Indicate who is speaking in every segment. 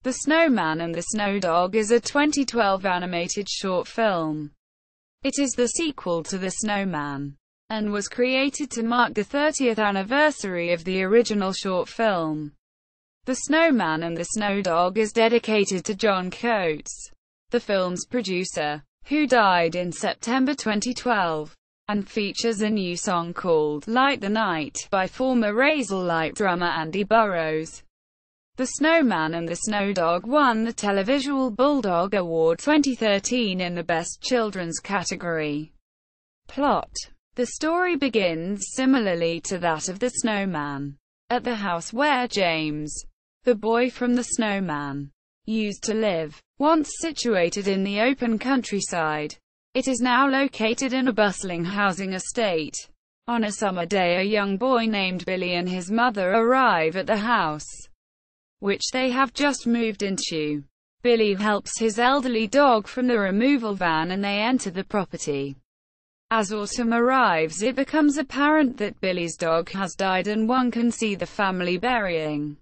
Speaker 1: The Snowman and the Snowdog is a 2012 animated short film. It is the sequel to The Snowman, and was created to mark the 30th anniversary of the original short film. The Snowman and the Snowdog is dedicated to John Coates, the film's producer, who died in September 2012, and features a new song called "Light the Night" by former Razorlight drummer Andy Burrows. The Snowman and the Snowdog won the Televisual Bulldog Award 2013 in the Best Children's category. Plot. The story begins similarly to that of The Snowman. At the house where James, the boy from The Snowman, used to live, once situated in the open countryside, it is now located in a bustling housing estate. On a summer day, a young boy named Billy and his mother arrive at the house, which they have just moved into. Billy helps his elderly dog from the removal van and they enter the property. As autumn arrives, it becomes apparent that Billy's dog has died and one can see the family burying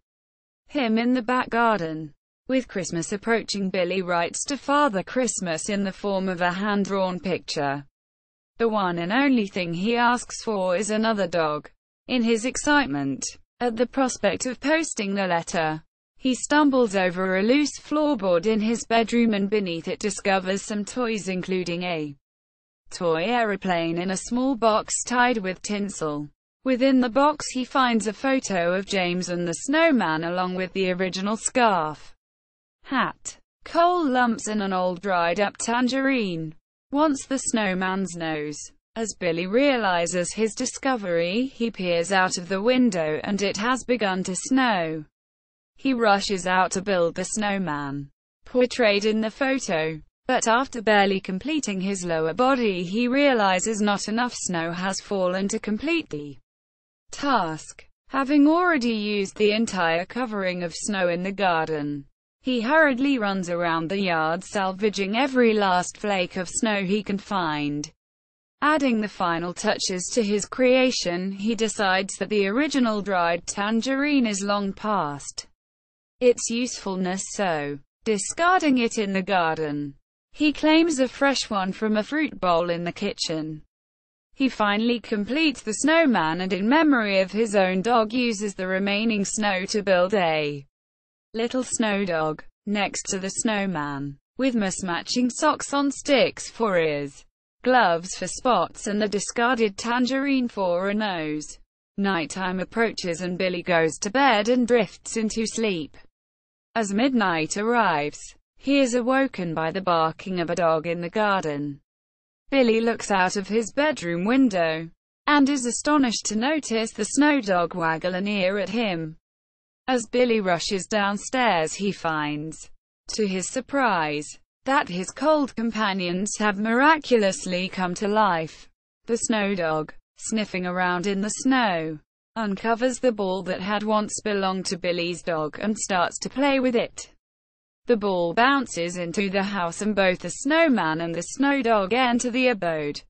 Speaker 1: him in the back garden. With Christmas approaching, Billy writes to Father Christmas in the form of a hand-drawn picture. The one and only thing he asks for is another dog. In his excitement at the prospect of posting the letter, he stumbles over a loose floorboard in his bedroom and beneath it discovers some toys, including a toy aeroplane in a small box tied with tinsel. Within the box he finds a photo of James and the Snowman along with the original scarf, hat, coal lumps and an old dried-up tangerine. Once the Snowman's nose. As Billy realizes his discovery, he peers out of the window and it has begun to snow. He rushes out to build the snowman, portrayed in the photo. But after barely completing his lower body, he realizes not enough snow has fallen to complete the task. Having already used the entire covering of snow in the garden, he hurriedly runs around the yard salvaging every last flake of snow he can find. Adding the final touches to his creation, he decides that the original dried tangerine is long past its usefulness, so, discarding it in the garden, he claims a fresh one from a fruit bowl in the kitchen. He finally completes the snowman and in memory of his own dog uses the remaining snow to build a little snow dog, next to the snowman, with mismatching socks on sticks for ears, gloves for spots and the discarded tangerine for a nose. Nighttime approaches and Billy goes to bed and drifts into sleep. As midnight arrives, he is awoken by the barking of a dog in the garden. Billy looks out of his bedroom window, and is astonished to notice the snow dog waggle an ear at him. As Billy rushes downstairs, he finds, to his surprise, that his cold companions have miraculously come to life. The snow dog, sniffing around in the snow, uncovers the ball that had once belonged to Billy's dog and starts to play with it. The ball bounces into the house and both the snowman and the snow dog enter the abode.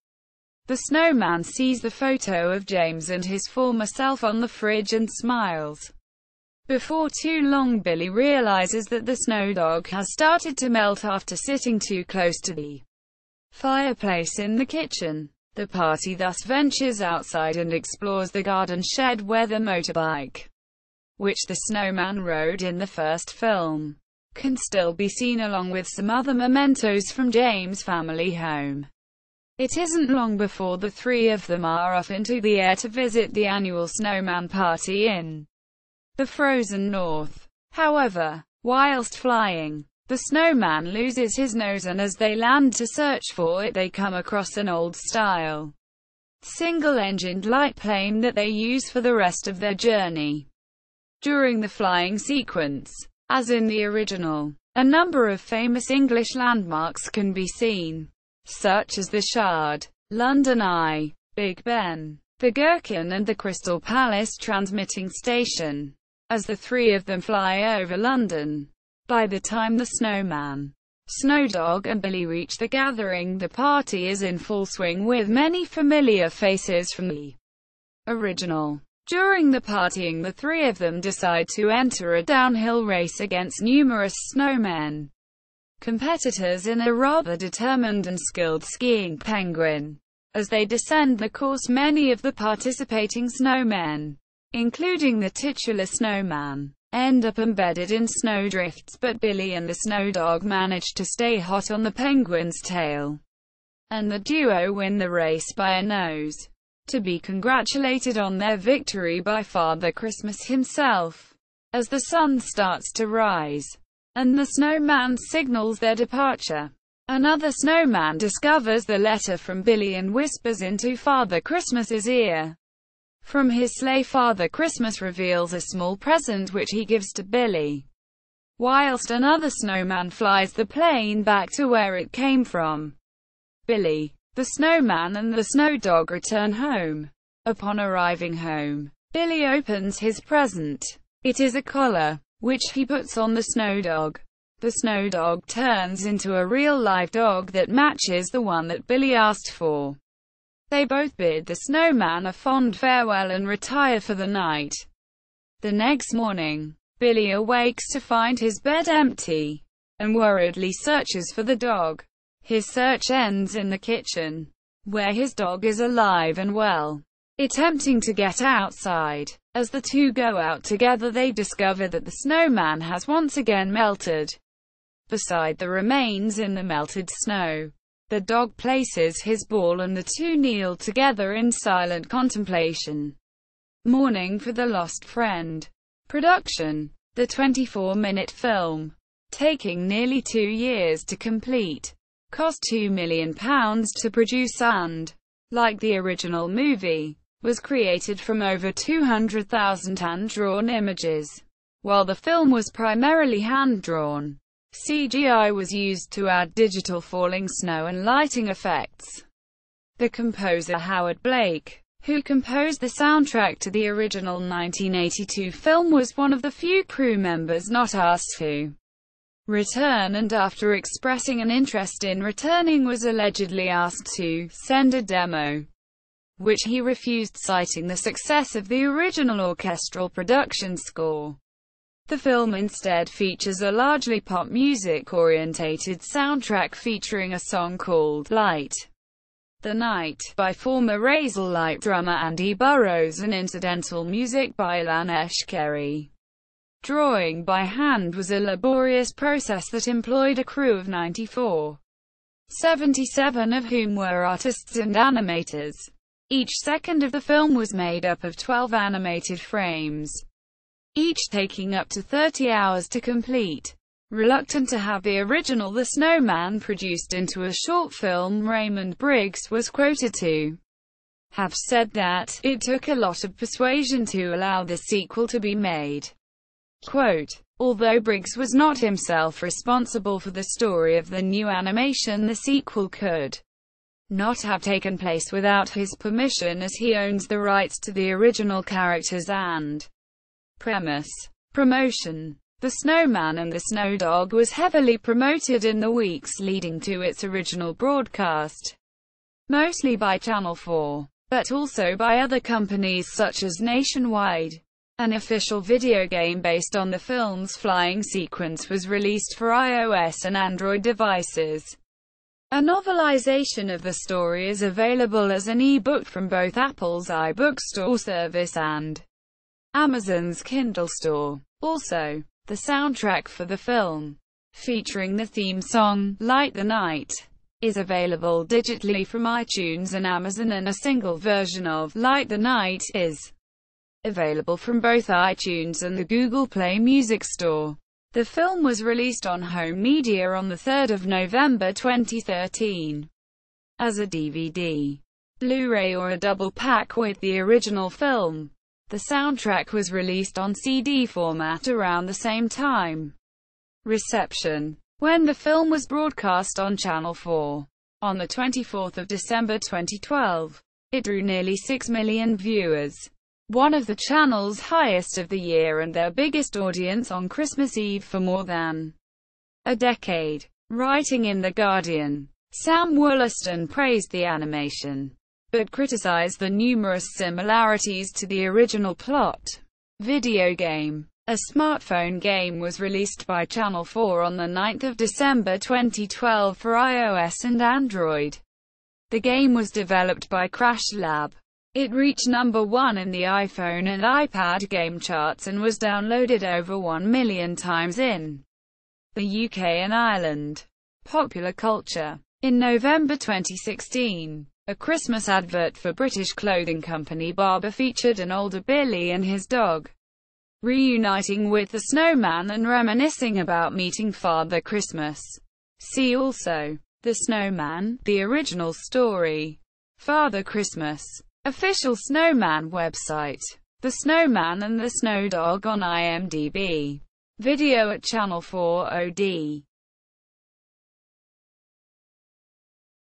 Speaker 1: The snowman sees the photo of James and his former self on the fridge and smiles. Before too long, Billy realizes that the snow dog has started to melt after sitting too close to the fireplace in the kitchen. The party thus ventures outside and explores the garden shed where the motorbike, which the snowman rode in the first film, can still be seen along with some other mementos from James' family home. It isn't long before the three of them are off into the air to visit the annual snowman party in the frozen north. However, whilst flying, the snowman loses his nose and as they land to search for it they come across an old-style, single-engined light plane that they use for the rest of their journey. During the flying sequence, as in the original, a number of famous English landmarks can be seen, such as the Shard, London Eye, Big Ben, the Gherkin and the Crystal Palace transmitting station. As the three of them fly over London, by the time the snowman, Snowdog and Billy reach the gathering, the party is in full swing with many familiar faces from the original. During the partying, the three of them decide to enter a downhill race against numerous snowmen competitors in a rather determined and skilled skiing penguin. As they descend the course, many of the participating snowmen, including the titular snowman, end up embedded in snowdrifts, but Billy and the Snowdog manage to stay hot on the penguin's tail, and the duo win the race by a nose. To be congratulated on their victory by Father Christmas himself. As the sun starts to rise, and the snowman signals their departure, another snowman discovers the letter from Billy and whispers into Father Christmas's ear. From his sleigh, Father Christmas reveals a small present which he gives to Billy, whilst another snowman flies the plane back to where it came from. Billy, the Snowman and the Snowdog return home. Upon arriving home, Billy opens his present. It is a collar, which he puts on the Snowdog. The Snowdog turns into a real live dog that matches the one that Billy asked for. They both bid the snowman a fond farewell and retire for the night. The next morning, Billy awakes to find his bed empty, and worriedly searches for the dog. His search ends in the kitchen, where his dog is alive and well, attempting to get outside. As the two go out together, they discover that the snowman has once again melted. Beside the remains in the melted snow, the dog places his ball and the two kneel together in silent contemplation, mourning for the lost friend. Production. The 24-minute film, taking nearly 2 years to complete, cost £2 million to produce and, like the original movie, was created from over 200,000 hand-drawn images. While the film was primarily hand-drawn, CGI was used to add digital falling snow and lighting effects. The composer Howard Blake, who composed the soundtrack to the original 1982 film, was one of the few crew members not asked to return, and after expressing an interest in returning, was allegedly asked to send a demo, which he refused, citing the success of the original orchestral production score. The film instead features a largely pop music-orientated soundtrack featuring a song called Light the Night by former Razorlight drummer Andy Burrows and incidental music by Lanesh Kerry. Drawing by hand was a laborious process that employed a crew of 94, 77 of whom were artists and animators. Each second of the film was made up of 12 animated frames, each taking up to 30 hours to complete. Reluctant to have the original The Snowman produced into a short film, Raymond Briggs was quoted to have said that, "It took a lot of persuasion to allow this sequel to be made." Quote, although Briggs was not himself responsible for the story of the new animation, the sequel could not have taken place without his permission, as he owns the rights to the original characters and premise. Promotion. The Snowman and the Snowdog was heavily promoted in the weeks leading to its original broadcast, mostly by Channel 4, but also by other companies such as Nationwide. An official video game based on the film's flying sequence was released for iOS and Android devices. A novelization of the story is available as an e-book from both Apple's iBookstore service and Amazon's Kindle store. Also, the soundtrack for the film, featuring the theme song, Light the Night, is available digitally from iTunes and Amazon, and a single version of Light the Night is available from both iTunes and the Google Play Music Store. The film was released on home media on the 3rd of November 2013 as a DVD, Blu-ray or a double pack with the original film. The soundtrack was released on CD format around the same time. Reception. When the film was broadcast on Channel 4 on the 24th of December 2012, it drew nearly 6 million viewers, one of the channel's highest of the year and their biggest audience on Christmas Eve for more than a decade. Writing in The Guardian, Sam Wollaston praised the animation. but criticized the numerous similarities to the original plot. Video game. A smartphone game was released by Channel 4 on 9 December 2012 for iOS and Android. The game was developed by Crash Lab. It reached number 1 in the iPhone and iPad game charts and was downloaded over 1 million times in the UK and Ireland. Popular culture. In November 2016, a Christmas advert for British clothing company Barbour featured an older Billy and his dog reuniting with the snowman and reminiscing about meeting Father Christmas. See also The Snowman, the original story. Father Christmas. Official Snowman website. The Snowman and the Snowdog on IMDb. Video at Channel 4 OD.